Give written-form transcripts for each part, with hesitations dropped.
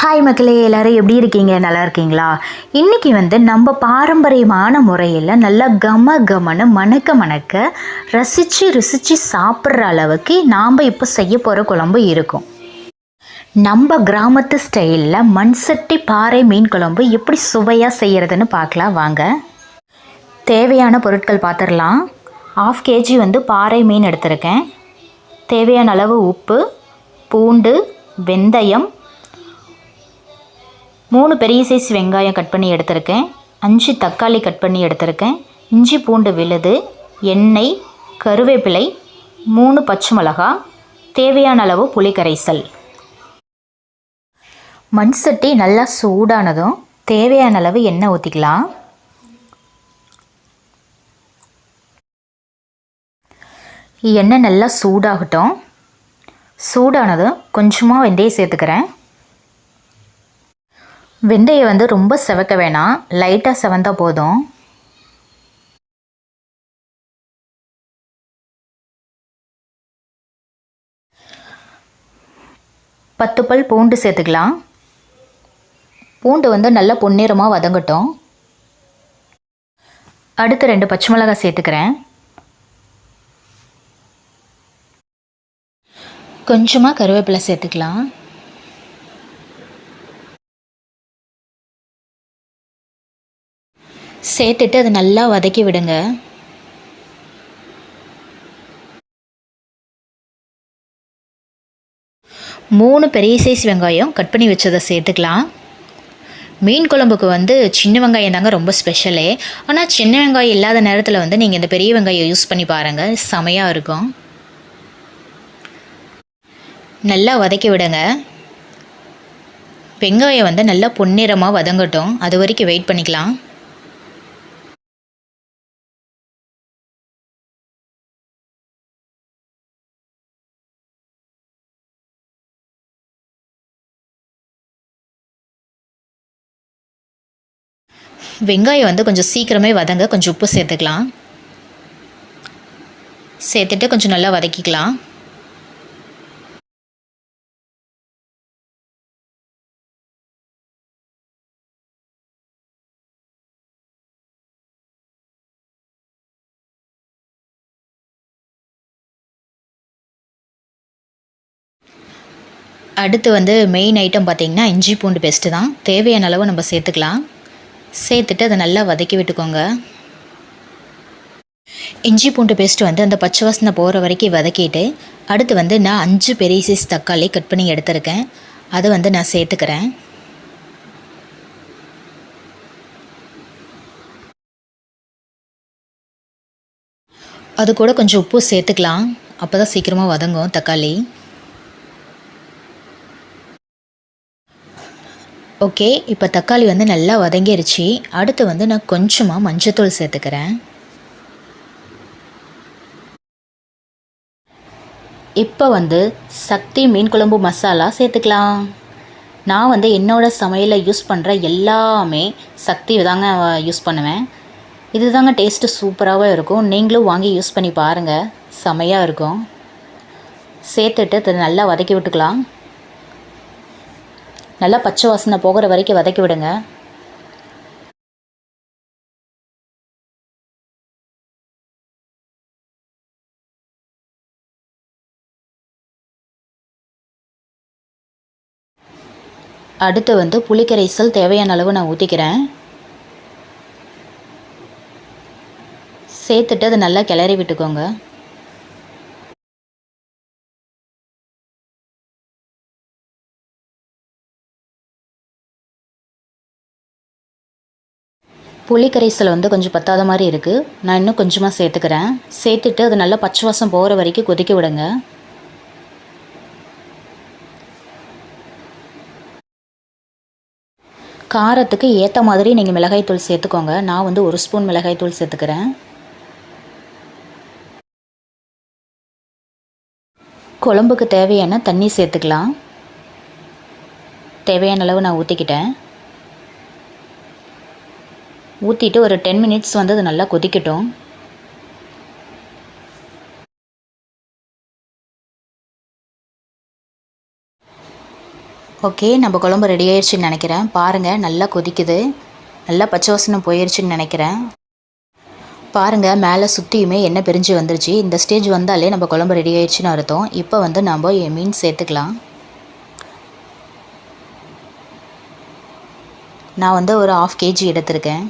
Hi மக்களே, எல்லோரும் எப்படி இருக்கீங்க? நல்லா இருக்கீங்களா? இன்றைக்கி நம்ம பாரம்பரியமான முறையில் நல்லா கமன்னு மணக்க மணக்க ரசித்து ருசித்து சாப்பிட்ற அளவுக்கு நாம் இப்போ செய்ய போகிற குழம்பு இருக்கும். நம்ம கிராமத்து ஸ்டைலில் மண் சட்டி பாறை மீன் குழம்பு எப்படி சுவையாக செய்கிறதுன்னு பார்க்கலாம் வாங்க. தேவையான பொருட்கள் பார்த்துடலாம். 1/2 kg பாறை மீன் எடுத்திருக்கேன். தேவையான அளவு உப்பு, பூண்டு, வெந்தயம், 3 பெரிய சைஸ் வெங்காயம் கட் பண்ணி எடுத்திருக்கேன். 5 தக்காளி கட் பண்ணி எடுத்திருக்கேன். இஞ்சி பூண்டு விழுது, எண்ணெய், கருவேப்பிலை, 3 பச்சை மிளகா, தேவையான அளவு புளி கரைசல். மண் சட்டி நல்லா சூடானதும் தேவையான அளவு எண்ணெய் ஊற்றிக்கலாம். எண்ணெய் நல்லா சூடாகட்டும். சூடானதும் கொஞ்சமாக வெந்தயம் சேர்த்துக்கிறேன். வெந்தயம் ரொம்ப செவக்க வேணாம், லைட்டாக செவந்தால் போதும். பத்து பல் பூண்டு சேர்த்துக்கலாம். பூண்டு நல்லா பொன்னிறமாக வதங்கட்டும். அடுத்து 2 பச்சை மிளகாய் சேர்த்துக்கிறேன். கொஞ்சமாக கருவேப்பிலை சேர்த்துக்கலாம். சேர்த்துட்டு அதை நல்லா வதக்கி விடுங்க. மூணு பெரிய சைஸ் வெங்காயம் கட் பண்ணி வச்சதை சேர்த்துக்கலாம். மீன் குழம்புக்கு சின்ன வெங்காயம் தாங்க ரொம்ப ஸ்பெஷலே. ஆனால் சின்ன வெங்காயம் இல்லாத நேரத்தில் நீங்கள் இந்த பெரிய வெங்காயம் யூஸ் பண்ணி பாருங்கள், செமையாக இருக்கும். நல்லா வதக்கி விடுங்க. வெங்காயம் நல்லா பொன்னிறமாக வதங்கட்டும், அது வரைக்கும் வெயிட் பண்ணிக்கலாம். வெங்காயம் கொஞ்சம் சீக்கிரமே வதங்க கொஞ்சம் உப்பு சேர்த்துக்கலாம். சேர்த்துட்டு கொஞ்சம் நல்லா வதக்கிக்கலாம். அடுத்து மெயின் ஐட்டம் பார்த்திங்கன்னா இஞ்சி பூண்டு பேஸ்ட்டு தான். தேவையான அளவு நம்ம சேர்த்துக்கலாம். சேர்த்துட்டு அதை நல்லா வதக்கி விட்டுக்கோங்க. இஞ்சி பூண்டு பேஸ்ட்டு அந்த பச்சை வாசனை போகிற வரைக்கும் வதக்கிட்டு அடுத்து நான் 5 பெரிய சைஸ் தக்காளி கட் பண்ணி எடுத்திருக்கேன். அதை நான் சேர்த்துக்கிறேன். அது கூட கொஞ்சம் உப்பு சேர்த்துக்கலாம், அப்போ தான் சீக்கிரமாக வதங்கும் தக்காளி. ஓகே, இப்போ தக்காளி நல்லா வதங்கிருச்சு. அடுத்து நான் கொஞ்சமாக மஞ்சத்தூள் சேர்த்துக்கிறேன். இப்போ சக்தி மீன் குழம்பு மசாலா சேர்த்துக்கலாம். நான் என்னோடய சமையலில் யூஸ் பண்ணுற எல்லாமே சக்தி தாங்க யூஸ் பண்ணுவேன். இது தாங்க டேஸ்ட்டு சூப்பராகவும் இருக்கும். நீங்களும் வாங்கி யூஸ் பண்ணி பாருங்கள், செமையாக இருக்கும். சேர்த்துட்டு நல்லா வதக்கி விட்டுக்கலாம். நல்லா பச்சை வாசனை போகிற வரைக்கும் வதக்கி விடுங்க. அடுத்து புளிக்கரைசல் தேவையான அளவு நான் ஊற்றிக்கிறேன். சேர்த்துட்டு அதை நல்லா கிளறி விட்டுக்கோங்க. புளி கரைசல் கொஞ்சம் பத்தாத மாதிரி இருக்குது. நான் இன்னும் கொஞ்சமாக சேர்த்துக்கிறேன். சேர்த்துட்டு அது நல்லா பச்சை வாசம் போகிற வரைக்கும் கொதிக்க விடுங்க. காரத்துக்கு ஏற்ற மாதிரி நீங்கள் மிளகாய்த்தூள் சேர்த்துக்கோங்க. நான் 1 ஸ்பூன் மிளகாய்த்தூள் சேர்த்துக்கிறேன். குழம்புக்கு தேவையான தண்ணி சேர்த்துக்கலாம். தேவையான அளவு நான் ஊற்றிக்கிட்டேன். ஊற்றிட்டு ஒரு 10 மினிட்ஸ் அது நல்லா கொதிக்கட்டும். ஓகே, நம்ம குழம்பு ரெடி ஆயிடுச்சுன்னு நினைக்கிறேன். பாருங்கள், நல்லா கொதிக்குது. நல்லா பச்சை வாசனை போயிடுச்சுன்னு நினைக்கிறேன். பாருங்கள், மேலே சுற்றியுமே எண்ணெய் பிரிஞ்சு வந்துருச்சு. இந்த ஸ்டேஜ் வந்தாலே நம்ம குழம்பு ரெடி ஆயிடுச்சுன்னு அர்த்தம். இப்போ வந்து நம்ம மீன் சேர்த்துக்கலாம். நான் வந்து ஒரு 1/2 kg எடுத்திருக்கேன்.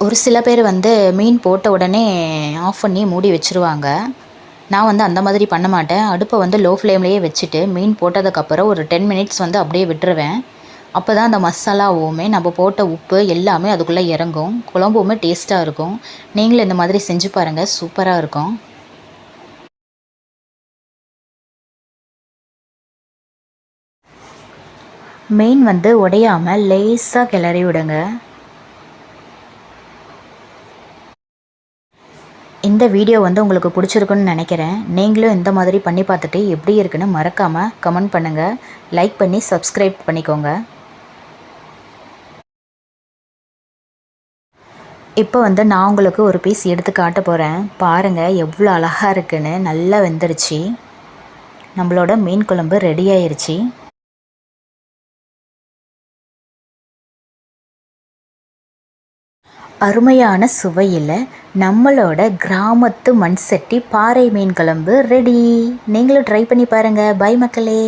ஒரு சில பேர் வந்து மீன் போட்ட உடனே ஆஃப் பண்ணி மூடி வச்சுருவாங்க. நான் வந்து அந்த மாதிரி பண்ண மாட்டேன். அடுப்பை வந்து லோ ஃப்ளேம்லேயே வச்சுட்டு மீன் போட்டதுக்கப்புறம் ஒரு 10 மினிட்ஸ் வந்து அப்படியே விட்டுருவேன். அப்போ தான் அந்த மசாலாவுமே நம்ம போட்ட உப்பு எல்லாமே அதுக்குள்ளே இறங்கும். குழம்புமே டேஸ்ட்டாக இருக்கும். நீங்களும் இந்த மாதிரி செஞ்சு பாருங்கள், சூப்பராக இருக்கும். மீன் வந்து உடையாமல் லேசாக கிளறி விடுங்க. இந்த வீடியோ வந்து உங்களுக்கு பிடிச்சிருக்குன்னு நினைக்கிறேன். நீங்களும் இந்த மாதிரி பண்ணி பார்த்துட்டு எப்படி இருக்குன்னு மறக்காமல் கமெண்ட் பண்ணுங்கள். லைக் பண்ணி சப்ஸ்கிரைப் பண்ணிக்கோங்க. இப்போ வந்து நான் உங்களுக்கு ஒரு பீஸ் எடுத்து காட்ட போகிறேன். பாருங்கள் எவ்வளோ அழகாக இருக்குன்னு. நல்லா வெந்துருச்சு. நம்மளோட மீன் குழம்பு ரெடி ஆயிருச்சு. அருமையான சுவையில் நம்மளோட கிராமத்து மண் சட்டி பாறை மீன் குழம்பு ரெடி. நீங்களும் ட்ரை பண்ணி பாருங்கள். பை மக்களே.